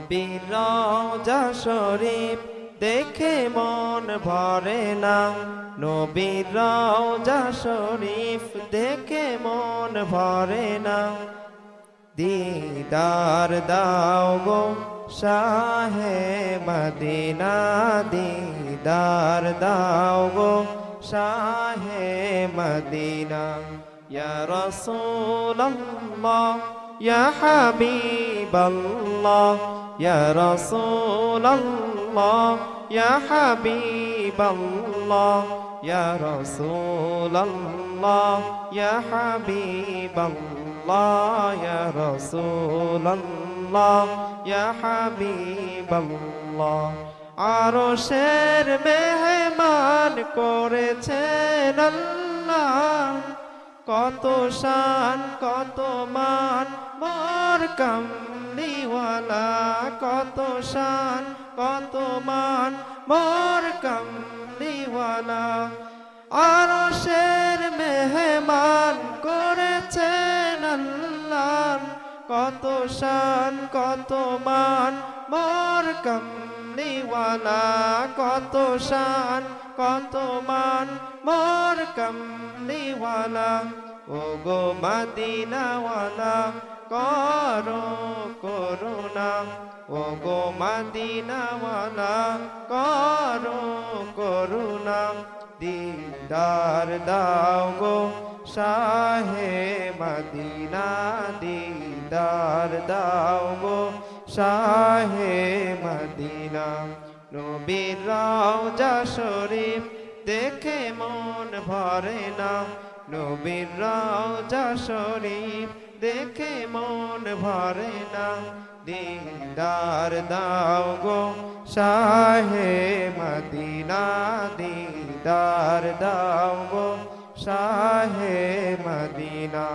নবীর রওজা শরীফ দেখে মন ভরে না, নবীর রওজা শরীফ দেখে মন ভরে না। দিদার দাও গো শাহে মদিনা, দিদার দাও গো শাহে মদিনা। ইয়া রাসূলুল্লাহ ইয়া হাবিবাল্লাহ, ইয়া রাসূলুল্লাহ ইয়া হাবিবাল্লাহ, ইয়া রাসূলুল্লাহ ইয়া হাবিবাল্লাহ, ইয়া রাসূলুল্লাহ ইয়া হাবিবাল্লাহ। আরশের মেহমান করেছেন আল্লাহ, কত শান কত মান মোর কামলিওয়ালা, কত শান কত মান মোর কামলিওয়ালা। আরশের মেহমান করেছেন আল্লাহ, কত শান কত মান মোর কামলিওয়ালা, কত শান কত মান মোর কামলিওয়ালা। ও গো মদিনাওয়ালা করো করুণা, ও গো মদিনাওয়ালা করো করুণা। দিদার দাও গো শাহে মদিনা, দিদার দাও গো শাহে মদিনা। নবীর রওজা শরীফ দেখে মন ভরে না, নবীর রওজা শরীফ দেখে মন ভরে না। দিদার দাও গো শাহে মদিনা, দিদার দাও গো শাহে মদিনা।